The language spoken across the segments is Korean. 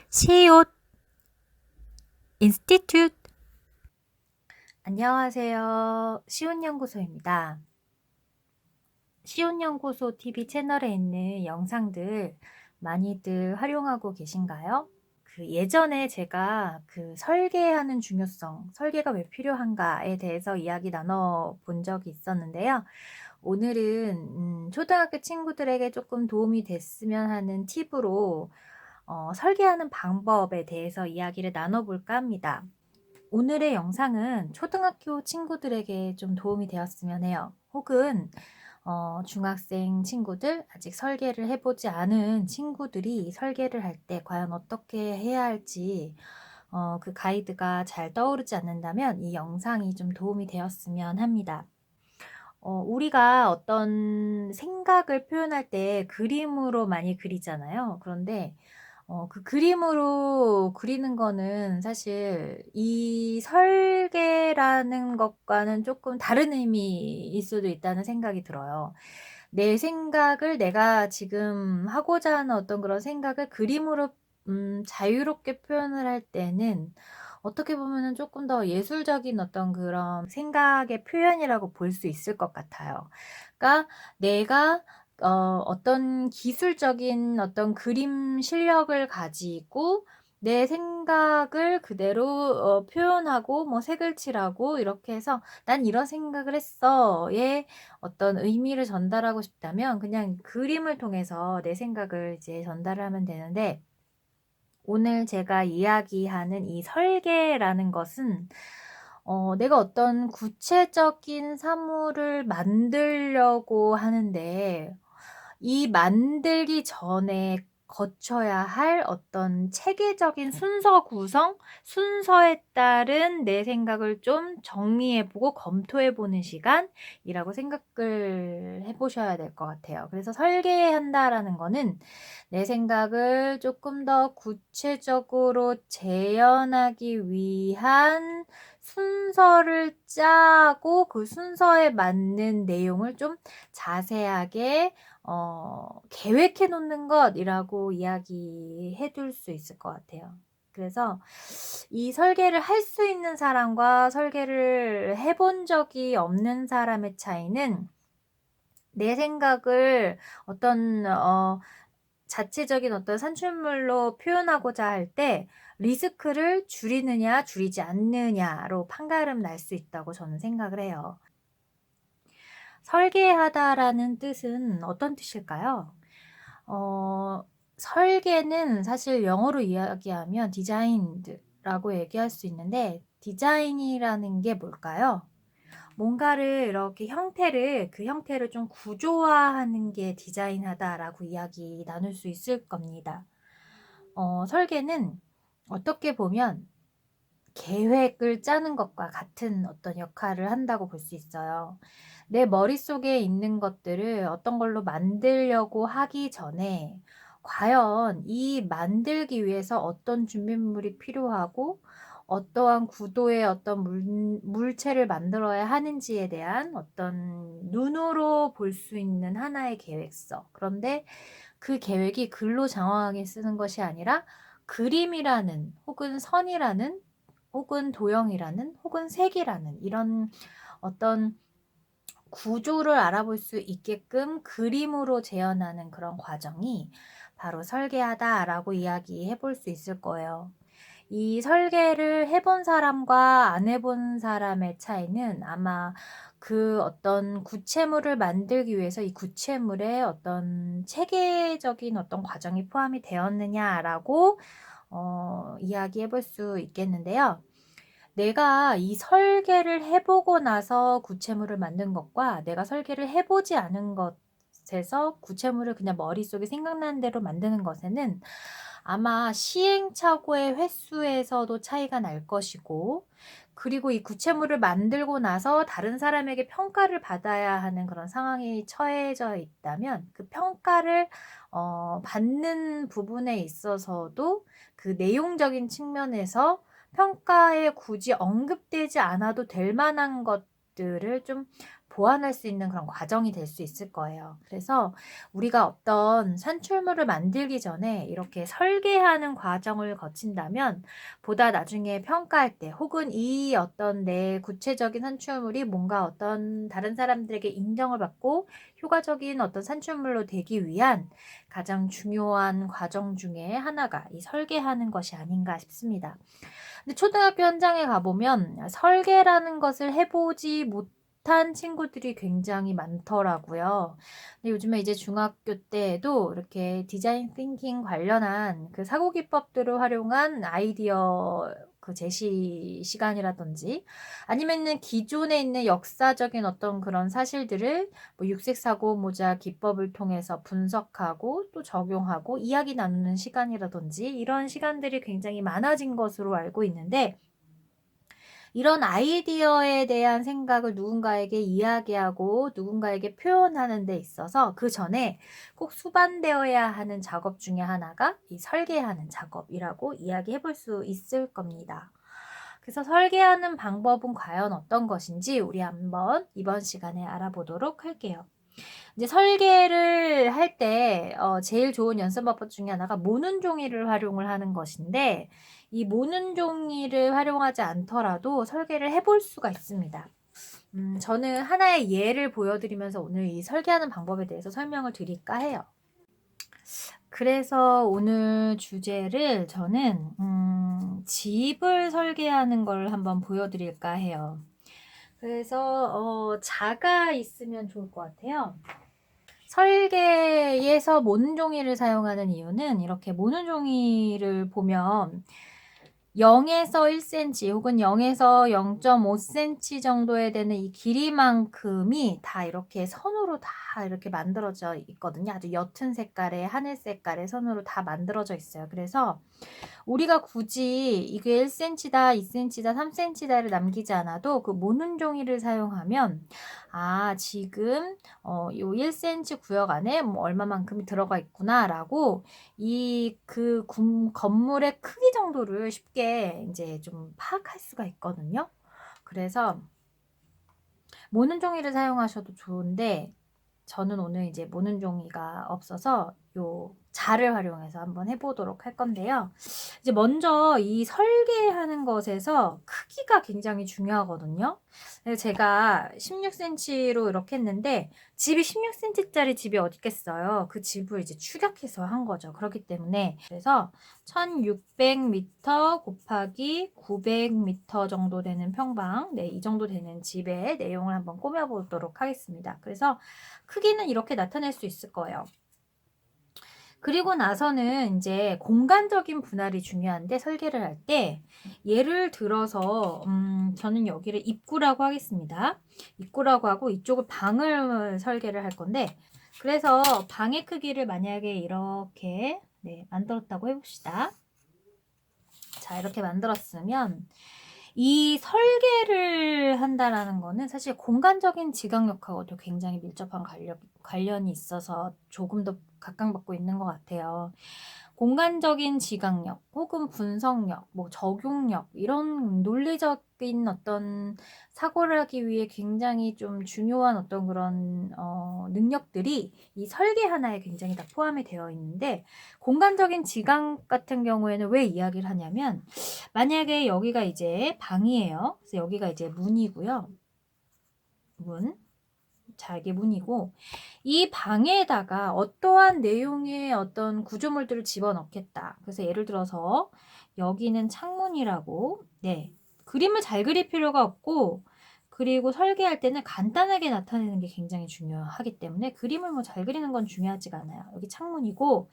시옷 인스티튜트. 안녕하세요. 시온연구소입니다. 시온연구소 TV 채널에 있는 영상들 많이들 활용하고 계신가요? 예전에 제가 설계하는 중요성, 설계가 왜 필요한가에 대해서 이야기 나눠본 적이 있었는데요. 오늘은 초등학교 친구들에게 조금 도움이 됐으면 하는 팁으로 설계하는 방법에 대해서 이야기를 나눠볼까 합니다. 오늘의 영상은 초등학교 친구들에게 좀 도움이 되었으면 해요. 혹은 중학생 친구들, 아직 설계를 해보지 않은 친구들이 설계를 할 때 과연 어떻게 해야 할지 그 가이드가 잘 떠오르지 않는다면 이 영상이 좀 도움이 되었으면 합니다. 우리가 어떤 생각을 표현할 때 그림으로 많이 그리잖아요. 그런데 그 그림으로 그리는 거는 사실 이 설계라는 것과는 조금 다른 의미일 수도 있다는 생각이 들어요. 내 생각을 내가 지금 하고자 하는 어떤 그런 생각을 그림으로 자유롭게 표현을 할 때는 어떻게 보면은 조금 더 예술적인 어떤 그런 생각의 표현이라고 볼 수 있을 것 같아요. 그러니까 내가 어떤 기술적인 어떤 그림 실력을 가지고 내 생각을 그대로 표현하고 뭐 색을 칠하고 이렇게 해서 '난 이런 생각을 했어.'의 어떤 의미를 전달하고 싶다면 그냥 그림을 통해서 내 생각을 이제 전달을 하면 되는데, 오늘 제가 이야기하는 이 설계라는 것은 내가 어떤 구체적인 사물을 만들려고 하는데 이 만들기 전에 거쳐야 할 어떤 체계적인 순서 구성, 순서에 따른 내 생각을 좀 정리해 보고 검토해 보는 시간이라고 생각을 해 보셔야 될 것 같아요. 그래서 설계한다라는 거는 내 생각을 조금 더 구체적으로 재현하기 위한 순서를 짜고 그 순서에 맞는 내용을 좀 자세하게 계획해 놓는 것이라고 이야기해 둘 수 있을 것 같아요. 그래서 이 설계를 할 수 있는 사람과 설계를 해본 적이 없는 사람의 차이는, 내 생각을 어떤 자체적인 어떤 산출물로 표현하고자 할 때 리스크를 줄이느냐 줄이지 않느냐로 판가름 날 수 있다고 저는 생각을 해요. 설계하다라는 뜻은 어떤 뜻일까요? 어 설계는 사실 영어로 이야기하면 디자인드라고 얘기할 수 있는데, 디자인이라는 게 뭘까요? 뭔가를 이렇게 그 형태를 좀 구조화하는 게 디자인하다라고 이야기 나눌 수 있을 겁니다. 설계는 어떻게 보면 계획을 짜는 것과 같은 어떤 역할을 한다고 볼 수 있어요. 내 머릿속에 있는 것들을 어떤 걸로 만들려고 하기 전에 과연 이 만들기 위해서 어떤 준비물이 필요하고 어떠한 구도의 어떤 물체를 만들어야 하는지에 대한 어떤 눈으로 볼 수 있는 하나의 계획서. 그런데 그 계획이 글로 장황하게 쓰는 것이 아니라 그림이라는, 혹은 선이라는, 혹은 도형이라는, 혹은 색이라는 이런 어떤 구조를 알아볼 수 있게끔 그림으로 재현하는 그런 과정이 바로 설계하다라고 이야기해 볼 수 있을 거예요. 이 설계를 해본 사람과 안 해본 사람의 차이는 아마 그 어떤 구체물을 만들기 위해서 이 구체물에 어떤 체계적인 어떤 과정이 포함이 되었느냐라고 이야기해 볼 수 있겠는데요. 내가 이 설계를 해보고 나서 구체물을 만든 것과 내가 설계를 해보지 않은 것에서 구체물을 그냥 머릿속에 생각나는 대로 만드는 것에는 아마 시행착오의 횟수에서도 차이가 날 것이고, 그리고 이 구체물을 만들고 나서 다른 사람에게 평가를 받아야 하는 그런 상황이 처해져 있다면 그 평가를 받는 부분에 있어서도 그 내용적인 측면에서 평가에 굳이 언급되지 않아도 될 만한 것들을 좀 보완할 수 있는 그런 과정이 될 수 있을 거예요. 그래서 우리가 어떤 산출물을 만들기 전에 이렇게 설계하는 과정을 거친다면 보다 나중에 평가할 때 혹은 이 어떤 내 구체적인 산출물이 뭔가 어떤 다른 사람들에게 인정을 받고 효과적인 어떤 산출물로 되기 위한 가장 중요한 과정 중에 하나가 이 설계하는 것이 아닌가 싶습니다. 근데 초등학교 현장에 가보면 설계라는 것을 해보지 못한 친구들이 굉장히 많더라고요. 근데 요즘에 이제 중학교 때에도 이렇게 디자인 띵킹 관련한 그 사고 기법들을 활용한 아이디어 그 제시 시간이라든지 아니면은 기존에 있는 역사적인 어떤 그런 사실들을 뭐 육색사고 모자 기법을 통해서 분석하고 또 적용하고 이야기 나누는 시간이라든지 이런 시간들이 굉장히 많아진 것으로 알고 있는데 이런 아이디어에 대한 생각을 누군가에게 이야기하고 누군가에게 표현하는 데 있어서 그 전에 꼭 수반되어야 하는 작업 중에 하나가 이 설계하는 작업이라고 이야기해 볼 수 있을 겁니다. 그래서 설계하는 방법은 과연 어떤 것인지 우리 한번 이번 시간에 알아보도록 할게요. 이제 설계를 할 때 제일 좋은 연습 방법 중에 하나가 모는 종이를 활용을 하는 것인데 이 모는 종이를 활용하지 않더라도 설계를 해볼 수가 있습니다. 저는 하나의 예를 보여드리면서 오늘 이 설계하는 방법에 대해서 설명을 드릴까 해요. 그래서 오늘 주제를 저는 집을 설계하는 걸 한번 보여드릴까 해요. 그래서 자가 있으면 좋을 것 같아요. 설계에서 모는 종이를 사용하는 이유는 이렇게 모는 종이를 보면 0에서 1cm 혹은 0에서 0.5cm 정도에 되는 이 길이만큼이 다 이렇게 선으로 다 이렇게 만들어져 있거든요. 아주 옅은 색깔의 하늘 색깔의 선으로 다 만들어져 있어요. 그래서 우리가 굳이 이게 1cm다, 2cm다, 3cm다를 남기지 않아도 그 모는 종이를 사용하면 지금 요 1cm 구역 안에 뭐 얼마만큼이 들어가 있구나라고 이 그 건물의 크기 정도를 쉽게 이제 좀 파악할 수가 있거든요. 그래서 모는 종이를 사용하셔도 좋은데 저는 오늘 이제 모는 종이가 없어서 요 자를 활용해서 한번 해보도록 할 건데요. 이제 먼저 이 설계하는 것에서 크기가 굉장히 중요하거든요. 그래서 제가 16cm로 이렇게 했는데 집이 16cm짜리 집이 어디 있겠어요. 그 집을 이제 축약해서 한 거죠. 그렇기 때문에 그래서 1600m 곱하기 900m 정도 되는 평방, 네, 이 정도 되는 집의 내용을 한번 꾸며보도록 하겠습니다. 그래서 크기는 이렇게 나타낼 수 있을 거예요. 그리고 나서는 이제 공간적인 분할이 중요한데 설계를 할 때 예를 들어서 저는 여기를 입구라고 하겠습니다. 입구라고 하고 이쪽을 방을 설계를 할 건데 그래서 방의 크기를 만약에 이렇게 만들었다고 해봅시다. 자, 이렇게 만들었으면 이 설계를 한다라는 거는 사실 공간적인 지각력하고도 굉장히 밀접한 관련이 있어서 조금 더 각광받고 있는 것 같아요. 공간적인 지각력 혹은 분석력, 뭐 적용력 이런 논리적인 어떤 사고를 하기 위해 굉장히 좀 중요한 어떤 그런 능력들이 이 설계 하나에 굉장히 다 포함이 되어 있는데 공간적인 지각 같은 경우에는 왜 이야기를 하냐면 만약에 여기가 이제 방이에요. 그래서 여기가 이제 문이고요. 문. 자, 이게 문이고 이 방에다가 어떠한 내용의 어떤 구조물들을 집어넣겠다. 그래서 예를 들어서 여기는 창문이라고 그림을 잘 그릴 필요가 없고 그리고 설계할 때는 간단하게 나타내는 게 굉장히 중요하기 때문에 그림을 뭐 잘 그리는 건 중요하지가 않아요. 여기 창문이고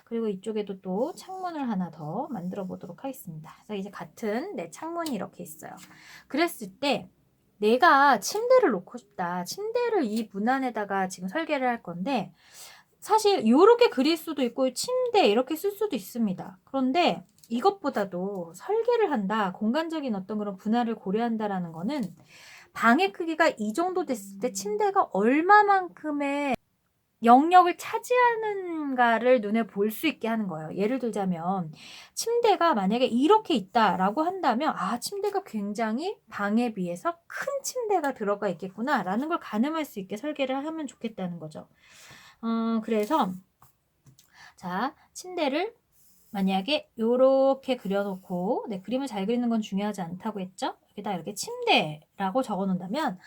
그리고 이쪽에도 또 창문을 하나 더 만들어 보도록 하겠습니다. 그래서 이제 같은 창문이 이렇게 있어요. 그랬을 때 내가 침대를 놓고 싶다. 침대를 이 문 안에다가 지금 설계를 할 건데 사실 이렇게 그릴 수도 있고 침대 이렇게 쓸 수도 있습니다. 그런데 이것보다도 설계를 한다. 공간적인 어떤 그런 분할을 고려한다라는 거는 방의 크기가 이 정도 됐을 때 침대가 얼마만큼의 영역을 차지하는가를 눈에 볼 수 있게 하는 거예요. 예를 들자면 침대가 만약에 이렇게 있다라고 한다면 '아 침대가 굉장히 방에 비해서 큰 침대가 들어가 있겠구나.'라는 걸 가늠할 수 있게 설계를 하면 좋겠다는 거죠. 그래서 자 침대를 만약에 요렇게 그려 놓고, 네 그림을 잘 그리는 건 중요하지 않다고 했죠? 여기다 이렇게 침대라고 적어 놓는다면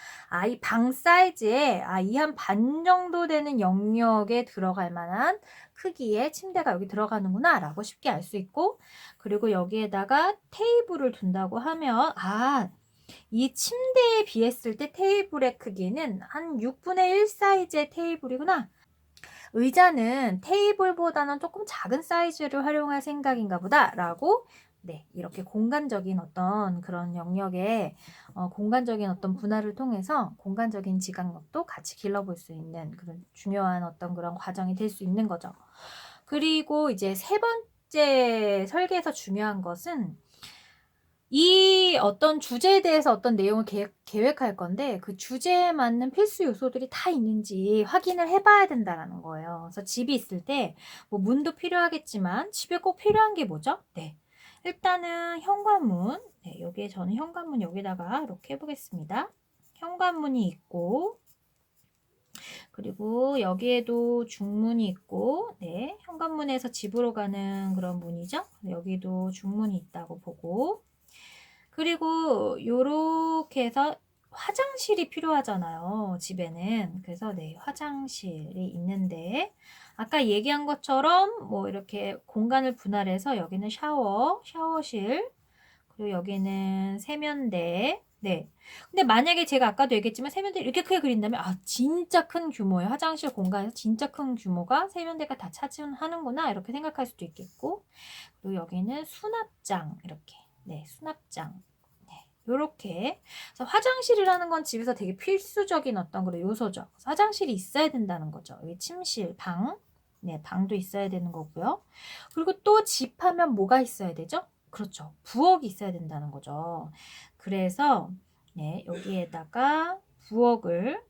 이 방 사이즈에 이 한 반 정도 되는 영역에 들어갈 만한 크기의 침대가 여기 들어가는구나라고 쉽게 알 수 있고, 그리고 여기에다가 테이블을 둔다고 하면 이 침대에 비했을 때 테이블의 크기는 한 6분의 1 사이즈의 테이블이구나. 의자는 테이블보다는 조금 작은 사이즈를 활용할 생각인가 보다라고, 네 이렇게 공간적인 어떤 그런 영역에 공간적인 어떤 분할을 통해서 공간적인 지각력도 같이 길러볼 수 있는 그런 중요한 어떤 그런 과정이 될 수 있는 거죠. 그리고 이제 세 번째 설계에서 중요한 것은 이 어떤 주제에 대해서 어떤 내용을 계획할 건데 그 주제에 맞는 필수 요소들이 다 있는지 확인을 해 봐야 된다라는 거예요. 그래서 집이 있을 때 뭐 문도 필요하겠지만 집에 꼭 필요한 게 뭐죠? 네. 일단은 현관문. 네, 여기에 저는 현관문 여기다가 이렇게 해 보겠습니다. 현관문이 있고, 그리고 여기에도 중문이 있고, 네. 현관문에서 집으로 가는 그런 문이죠. 여기도 중문이 있다고 보고, 그리고 요렇게 해서 화장실이 필요하잖아요, 집에는. 그래서 네, 화장실이 있는데 아까 얘기한 것처럼 뭐 이렇게 공간을 분할해서 여기는 샤워실, 그리고 여기는 세면대. 네. 근데 만약에 제가 아까도 얘기했지만 세면대 이렇게 크게 그린다면 진짜 큰 규모의 화장실 공간에서 진짜 큰 규모가 세면대가 다 차지하는구나 이렇게 생각할 수도 있겠고, 그리고 여기는 수납장 이렇게. 네, 수납장. 네, 요렇게. 그래서 화장실이라는 건 집에서 되게 필수적인 어떤 그런 요소죠. 그래서 화장실이 있어야 된다는 거죠. 여기 침실, 방. 네, 방도 있어야 되는 거고요. 그리고 또 집하면 뭐가 있어야 되죠? 그렇죠. 부엌이 있어야 된다는 거죠. 그래서 네, 여기에다가 부엌을,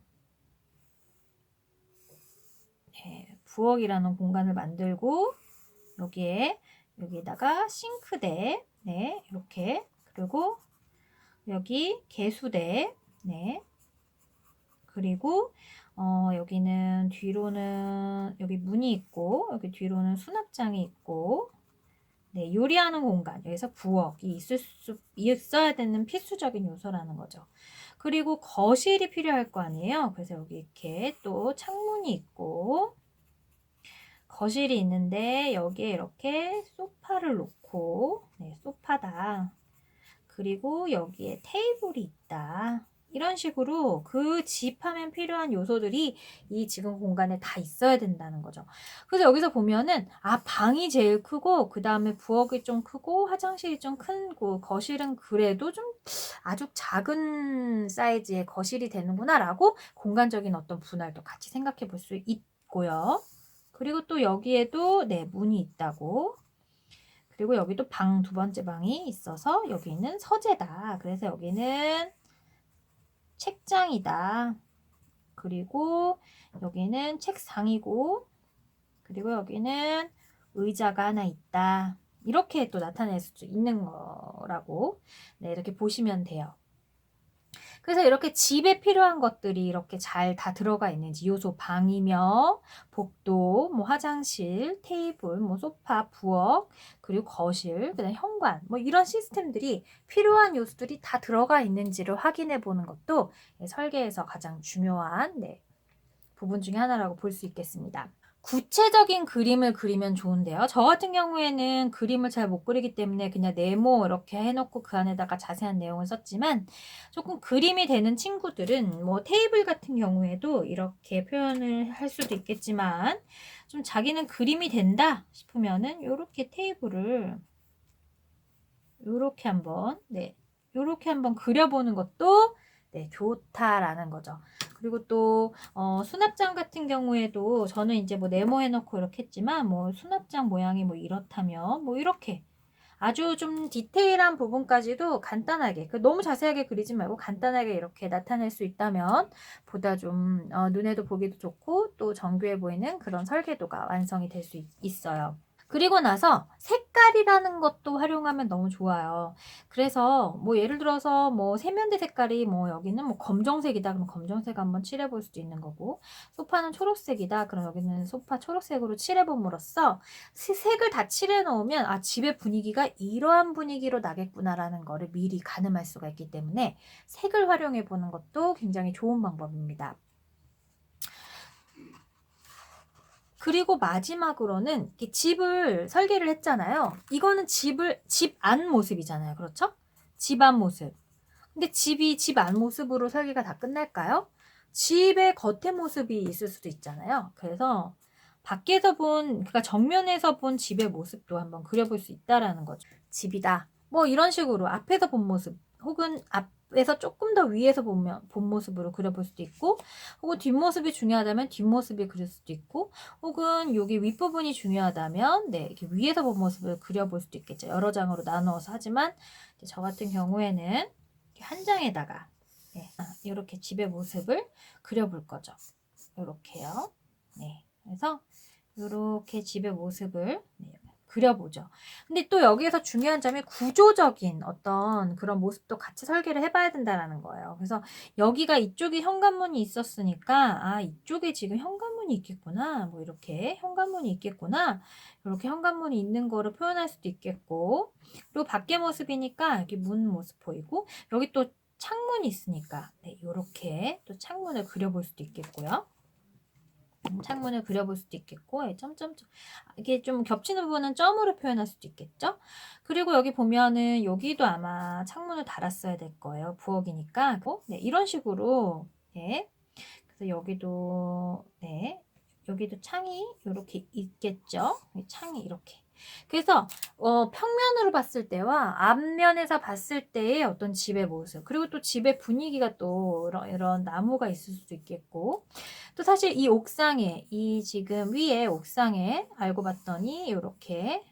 네, 부엌이라는 공간을 만들고 여기에다가 싱크대, 네, 이렇게, 그리고 여기 개수대, 네, 그리고 여기는 뒤로는 여기 문이 있고 여기 뒤로는 수납장이 있고, 네, 요리하는 공간, 여기서 부엌이 있어야 되는 필수적인 요소라는 거죠. 그리고 거실이 필요할 거 아니에요. 그래서 여기 이렇게 또 창문이 있고 거실이 있는데 여기에 이렇게 소파를 놓고, 네, 소파다. 그리고 여기에 테이블이 있다. 이런 식으로 그 집 하면 필요한 요소들이 이 지금 공간에 다 있어야 된다는 거죠. 그래서 여기서 보면은 방이 제일 크고 그 다음에 부엌이 좀 크고 화장실이 좀 크고 거실은 그래도 좀 아주 작은 사이즈의 거실이 되는구나 라고 공간적인 어떤 분할도 같이 생각해 볼 수 있고요. 그리고 또 여기에도 네, 문이 있다고. 그리고 여기도 방, 두 번째 방이 있어서 여기는 서재다. 그래서 여기는 책장이다. 그리고 여기는 책상이고, 그리고 여기는 의자가 하나 있다. 이렇게 또 나타낼 수 있는 거라고, 네, 이렇게 보시면 돼요. 그래서 이렇게 집에 필요한 것들이 이렇게 잘 다 들어가 있는지, 요소 방이며 복도, 뭐 화장실, 테이블, 뭐 소파, 부엌, 그리고 거실, 그다음 현관, 뭐 이런 시스템들이 필요한 요소들이 다 들어가 있는지를 확인해 보는 것도 설계에서 가장 중요한, 네, 부분 중에 하나라고 볼 수 있겠습니다. 구체적인 그림을 그리면 좋은데요. 저 같은 경우에는 그림을 잘 못 그리기 때문에 그냥 네모 이렇게 해놓고 그 안에다가 자세한 내용을 썼지만, 조금 그림이 되는 친구들은 뭐 테이블 같은 경우에도 이렇게 표현을 할 수도 있겠지만, 좀 자기는 그림이 된다 싶으면은 요렇게 테이블을 요렇게 한번, 네, 요렇게 한번 그려보는 것도 네, 좋다라는 거죠. 그리고 또 수납장 같은 경우에도 저는 이제 뭐 네모해 놓고 이렇게 했지만, 뭐 수납장 모양이 뭐 이렇다면 뭐 이렇게 아주 좀 디테일한 부분까지도 간단하게, 너무 자세하게 그리지 말고 간단하게 이렇게 나타낼 수 있다면 보다 좀 눈에도 보기도 좋고 또 정교해 보이는 그런 설계도가 완성이 될 수 있어요. 그리고 나서 색깔이라는 것도 활용하면 너무 좋아요. 그래서 뭐 예를 들어서 뭐 세면대 색깔이 뭐 여기는 뭐 검정색이다 그러면 검정색 한번 칠해 볼 수도 있는 거고, 소파는 초록색이다 그럼 여기는 소파 초록색으로 칠해 봄으로써 색을 다 칠해 놓으면 아, 집의 분위기가 이러한 분위기로 나겠구나라는 거를 미리 가늠할 수가 있기 때문에 색을 활용해 보는 것도 굉장히 좋은 방법입니다. 그리고 마지막으로는 집을 설계를 했잖아요. 이거는 집 안 모습이잖아요. 그렇죠? 집 안 모습. 근데 집이 집 안 모습으로 설계가 다 끝날까요? 집의 겉의 모습이 있을 수도 있잖아요. 그래서 밖에서 그러니까 정면에서 본 집의 모습도 한번 그려볼 수 있다라는 거죠. 집이다. 뭐 이런 식으로 앞에서 본 모습, 혹은 앞에서 조금 더 위에서 본 모습으로 그려볼 수도 있고, 혹은 뒷모습이 중요하다면 뒷모습이 그릴 수도 있고, 혹은 여기 윗부분이 중요하다면 이렇게 위에서 본 모습을 그려볼 수도 있겠죠. 여러 장으로 나누어서. 하지만 저 같은 경우에는 한 장에다가 이렇게 집의 모습을 그려볼 거죠. 이렇게요. 네, 그래서 이렇게 집의 모습을 그려보죠. 근데 또 여기에서 중요한 점이 구조적인 어떤 그런 모습도 같이 설계를 해봐야 된다는 거예요. 그래서 여기가 이쪽에 현관문이 있었으니까 아, 이쪽에 지금 현관문이 있겠구나. 뭐 이렇게 현관문이 있겠구나. 이렇게 현관문이 있는 거를 표현할 수도 있겠고, 그리고 밖의 모습이니까 여기 문 모습 보이고, 여기 또 창문이 있으니까 이렇게 또 창문을 그려볼 수도 있겠고요. 창문을 그려볼 수도 있겠고, 점점점 이게 좀 겹치는 부분은 점으로 표현할 수도 있겠죠. 그리고 여기 보면은 여기도 아마 창문을 달았어야 될 거예요. 부엌이니까. 이런 식으로 그래서 여기도 여기도 창이 이렇게 있겠죠. 창이 이렇게. 그래서 평면으로 봤을 때와 앞면에서 봤을 때의 어떤 집의 모습, 그리고 또 집의 분위기가 또 이런 나무가 있을 수도 있겠고, 또 사실 이 옥상에 지금 위에 옥상에 알고 봤더니 이렇게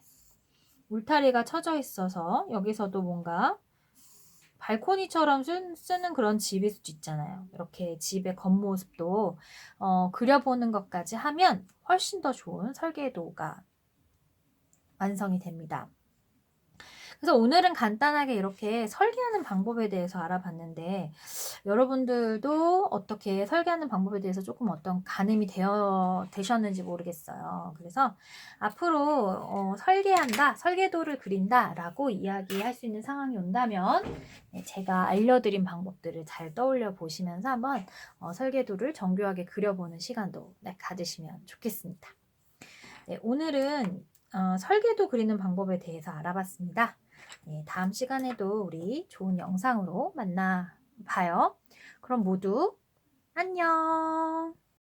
울타리가 쳐져 있어서 여기서도 뭔가 발코니처럼 쓰는 그런 집일 수도 있잖아요. 이렇게 집의 겉모습도 그려보는 것까지 하면 훨씬 더 좋은 설계도가 완성이 됩니다. 그래서 오늘은 간단하게 이렇게 설계하는 방법에 대해서 알아봤는데, 여러분들도 어떻게 설계하는 방법에 대해서 조금 어떤 가늠이 되셨는지 모르겠어요. 그래서 앞으로 설계한다, 설계도를 그린다 라고 이야기할 수 있는 상황이 온다면 제가 알려드린 방법들을 잘 떠올려 보시면서 한번 설계도를 정교하게 그려보는 시간도 가지시면 좋겠습니다. 오늘은 설계도 그리는 방법에 대해서 알아봤습니다. 다음 시간에도 우리 좋은 영상으로 만나 봐요. 그럼 모두 안녕!